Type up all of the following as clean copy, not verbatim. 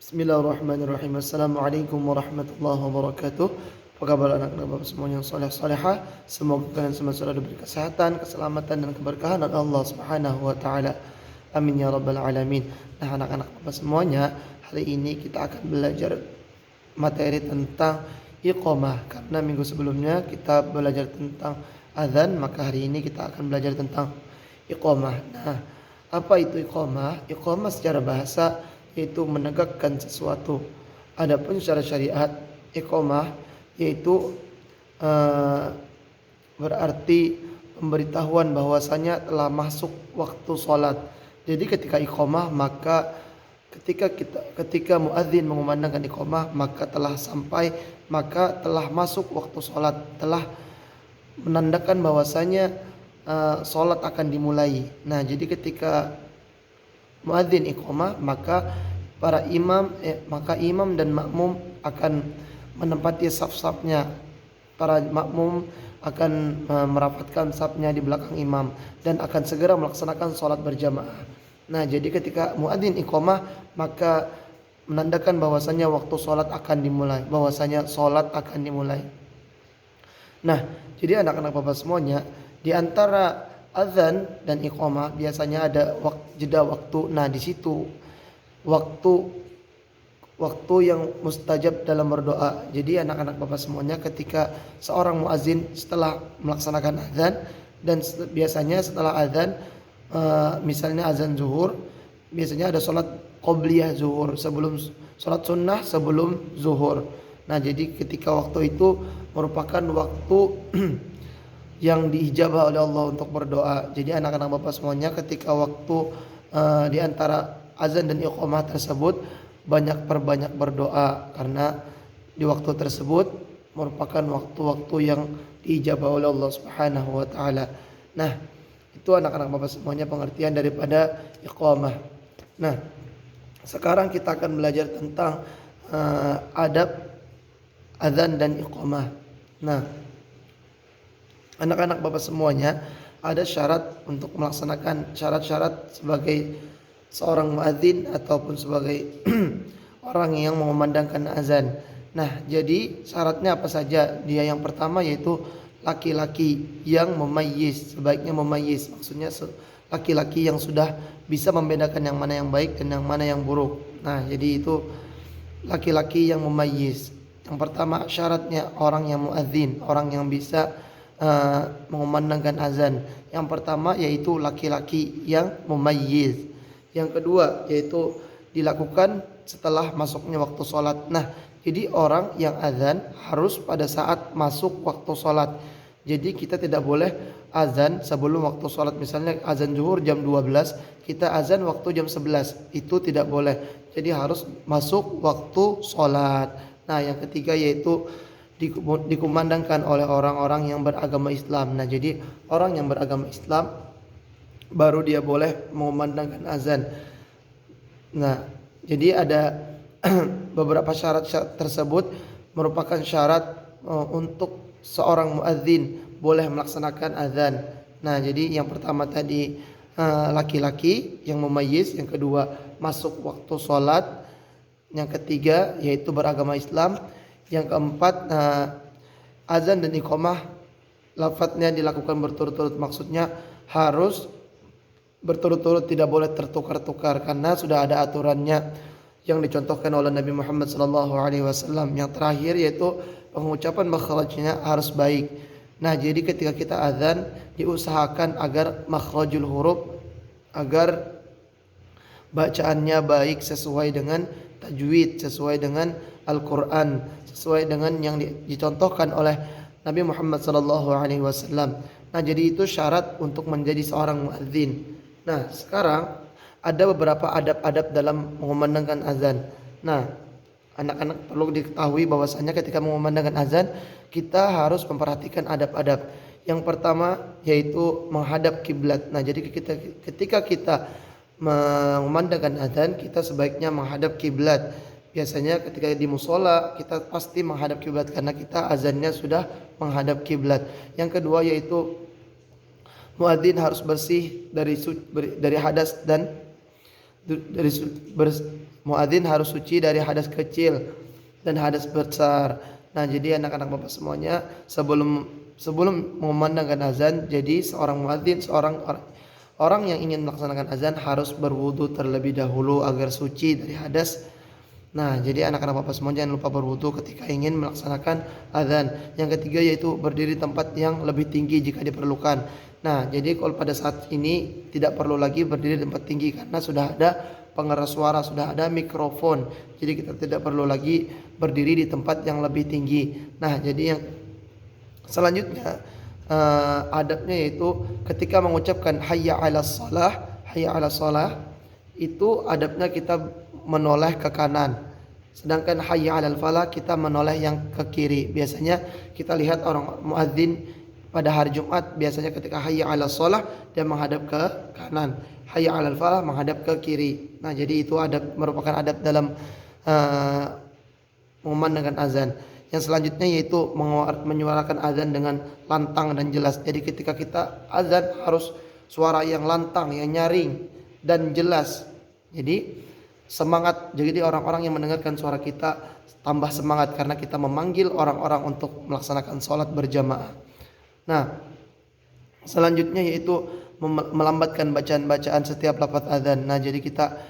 Bismillahirrahmanirrahim. Assalamualaikum warahmatullahi wabarakatuh. Apa kabar anak-anak Bapak semuanya yang saleh-salehah? Semoga kalian semua selalu diberi kesehatan, keselamatan dan keberkahan dari Allah Subhanahu wa taala. Amin ya rabbal alamin. Nah, anak-anak Bapak semuanya, hari ini kita akan belajar materi tentang iqamah. Karena minggu sebelumnya kita belajar tentang azan, maka hari ini kita akan belajar tentang iqamah. Nah, apa itu iqamah? Iqamah secara bahasa yaitu menegakkan sesuatu. Adapun secara syariat, iqamah yaitu berarti pemberitahuan bahwasanya telah masuk waktu sholat. Jadi ketika iqamah, maka ketika muadzin mengumandangkan iqamah, maka telah sampai, maka telah masuk waktu sholat, telah menandakan bahwasanya sholat akan dimulai. Nah, jadi ketika muadzin iqamah, maka maka imam dan makmum akan menempati saf-safnya. Para makmum akan merapatkan safnya di belakang imam dan akan segera melaksanakan sholat berjamaah. Nah, jadi ketika muadzin iqamah, maka menandakan bahwasanya waktu sholat akan dimulai, bahwasanya sholat akan dimulai. Nah, jadi anak-anak Bapak semuanya, di antara azan dan iqamah biasanya ada jeda waktu. Nah, di situ waktu yang mustajab dalam berdoa. Jadi anak-anak Bapak semuanya, ketika seorang muazin setelah melaksanakan azan, dan biasanya setelah azan, misalnya azan zuhur, biasanya ada sholat qobliyah zuhur, sebelum sholat sunnah sebelum zuhur. Nah, jadi ketika waktu itu merupakan waktu yang diijabah oleh Allah untuk berdoa. Jadi anak-anak Bapak semuanya, ketika waktu di antara azan dan iqamah tersebut, perbanyak berdoa, karena di waktu tersebut merupakan waktu-waktu yang diijabah oleh Allah Subhanahu wa taala. Nah, itu anak-anak Bapak semuanya pengertian daripada iqamah. Nah, sekarang kita akan belajar tentang adab azan dan iqamah. Nah, anak-anak Bapak semuanya, ada syarat untuk melaksanakan syarat-syarat sebagai seorang muadzin ataupun sebagai orang yang mengumandangkan azan. Nah, jadi syaratnya apa saja? Dia yang pertama yaitu laki-laki yang memayyiz, sebaiknya memayyiz. Maksudnya laki-laki yang sudah bisa membedakan yang mana yang baik dan yang mana yang buruk. Nah, jadi itu laki-laki yang memayyiz. Yang pertama syaratnya orang yang muadzin, orang yang bisa mengumandangkan azan. Yang pertama yaitu laki-laki yang memayyiz. Yang kedua yaitu dilakukan setelah masuknya waktu sholat. Nah, jadi orang yang azan harus pada saat masuk waktu sholat. Jadi kita tidak boleh azan sebelum waktu sholat. Misalnya azan zuhur jam 12, kita azan waktu jam 11, itu tidak boleh. Jadi harus masuk waktu sholat. Nah, yang ketiga yaitu dikumandangkan oleh orang-orang yang beragama Islam. Nah, jadi orang yang beragama Islam baru dia boleh mengumandangkan azan. Nah, jadi ada beberapa syarat tersebut merupakan syarat untuk seorang muadzin boleh melaksanakan azan. Nah, jadi yang pertama tadi laki-laki yang memayyiz, yang kedua masuk waktu sholat, yang ketiga yaitu beragama Islam, yang keempat azan dan iqamah lafadznya dilakukan berturut-turut, maksudnya harus berturut-turut, tidak boleh tertukar-tukar, karena sudah ada aturannya yang dicontohkan oleh Nabi Muhammad SAW. Yang terakhir yaitu pengucapan makhrajnya harus baik. Nah, jadi ketika kita azan diusahakan agar makhrajul huruf, agar bacaannya baik sesuai dengan tajwid, sesuai dengan Al-Quran, sesuai dengan yang dicontohkan oleh Nabi Muhammad SAW. Nah, jadi itu syarat untuk menjadi seorang muadzin. Nah, sekarang ada beberapa adab-adab dalam mengumandangkan azan. Nah, anak-anak perlu diketahui bahwasanya ketika mengumandangkan azan, kita harus memperhatikan adab-adab. Yang pertama yaitu menghadap kiblat. Nah, jadi ketika kita mengumandangkan azan, kita sebaiknya menghadap kiblat. Biasanya ketika di musola kita pasti menghadap kiblat karena kita azannya sudah menghadap kiblat. Yang kedua yaitu muadzin harus bersih dari hadas dan muadzin harus suci dari hadas kecil dan hadas besar. Nah, jadi anak-anak Bapak semuanya, sebelum mengumandangkan azan, jadi seorang muadzin, orang yang ingin melaksanakan azan harus berwudu terlebih dahulu agar suci dari hadas. Nah, jadi anak-anak Bapak semua jangan lupa berwudu ketika ingin melaksanakan azan. Yang ketiga yaitu berdiri tempat yang lebih tinggi jika diperlukan. Nah, jadi kalau pada saat ini tidak perlu lagi berdiri di tempat tinggi karena sudah ada pengeras suara, sudah ada mikrofon. Jadi kita tidak perlu lagi berdiri di tempat yang lebih tinggi. Nah, jadi yang selanjutnya adabnya yaitu ketika mengucapkan hayya 'alas shalah itu adabnya kita menoleh ke kanan. Sedangkan hayya 'alal falah kita menoleh yang ke kiri. Biasanya kita lihat orang muadzin pada hari Jumat biasanya ketika hayya 'alas shalah dia menghadap ke kanan, hayya 'alal falah menghadap ke kiri. Nah, jadi itu merupakan adab dalam mengumandangkan azan. Yang selanjutnya yaitu menyuarakan azan dengan lantang dan jelas. Jadi ketika kita azan harus suara yang lantang, yang nyaring dan jelas. Jadi semangat, jadi orang-orang yang mendengarkan suara kita tambah semangat karena kita memanggil orang-orang untuk melaksanakan sholat berjamaah. Nah, selanjutnya yaitu melambatkan bacaan-bacaan setiap lafaz azan. Nah, jadi kita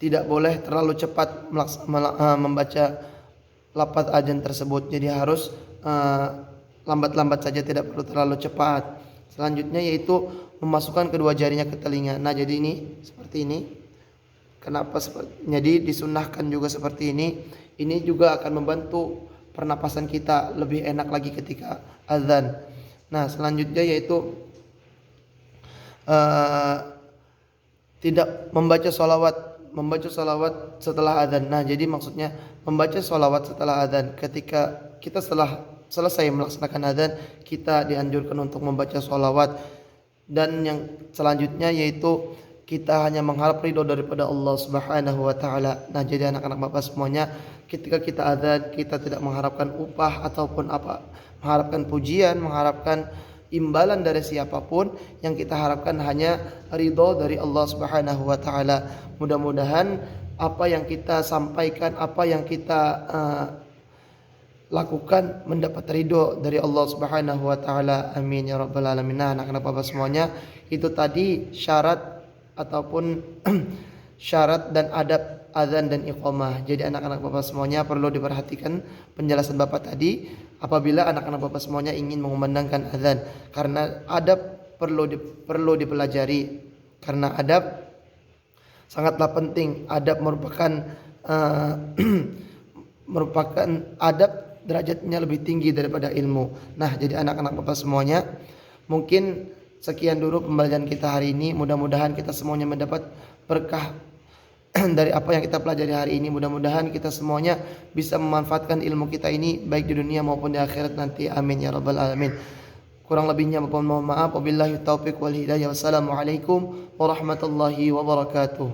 tidak boleh terlalu cepat membaca lafaz azan tersebut. Jadi harus lambat-lambat saja, tidak perlu terlalu cepat. Selanjutnya yaitu memasukkan kedua jarinya ke telinga. Nah, jadi ini seperti ini. Kenapa jadi disunnahkan juga seperti ini? Ini juga akan membantu pernapasan kita lebih enak lagi ketika azan. Nah, selanjutnya yaitu tidak membaca salawat setelah azan. Nah, jadi maksudnya membaca salawat setelah azan. Ketika kita setelah selesai melaksanakan azan, kita dianjurkan untuk membaca salawat. Dan yang selanjutnya yaitu kita hanya mengharap ridho daripada Allah Subhanahu wa taala. Nah, jadi anak-anak Bapak semuanya, ketika kita azan, kita tidak mengharapkan upah ataupun mengharapkan pujian, mengharapkan imbalan dari siapapun. Yang kita harapkan hanya ridho dari Allah Subhanahu wa taala. Mudah-mudahan apa yang kita sampaikan, apa yang kita lakukan mendapat ridho dari Allah Subhanahu wa taala. Amin ya rabbal alamin. Nah, anak-anak Bapak semuanya, itu tadi syarat ataupun syarat dan adab azan dan iqamah. Jadi anak-anak Bapak semuanya perlu diperhatikan penjelasan Bapak tadi apabila anak-anak Bapak semuanya ingin mengumandangkan azan, karena adab perlu dipelajari, karena adab sangatlah penting. Adab merupakan adab derajatnya lebih tinggi daripada ilmu. Nah, jadi anak-anak Bapak semuanya, mungkin sekian dulu pembelajaran kita hari ini. Mudah-mudahan kita semuanya mendapat berkah dari apa yang kita pelajari hari ini. Mudah-mudahan kita semuanya bisa memanfaatkan ilmu kita ini baik di dunia maupun di akhirat nanti. Amin ya rabbal alamin. Kurang lebihnya mohon maaf. Wabillahi taufiq wal hidayah. Wassalamualaikum warahmatullahi wabarakatuh.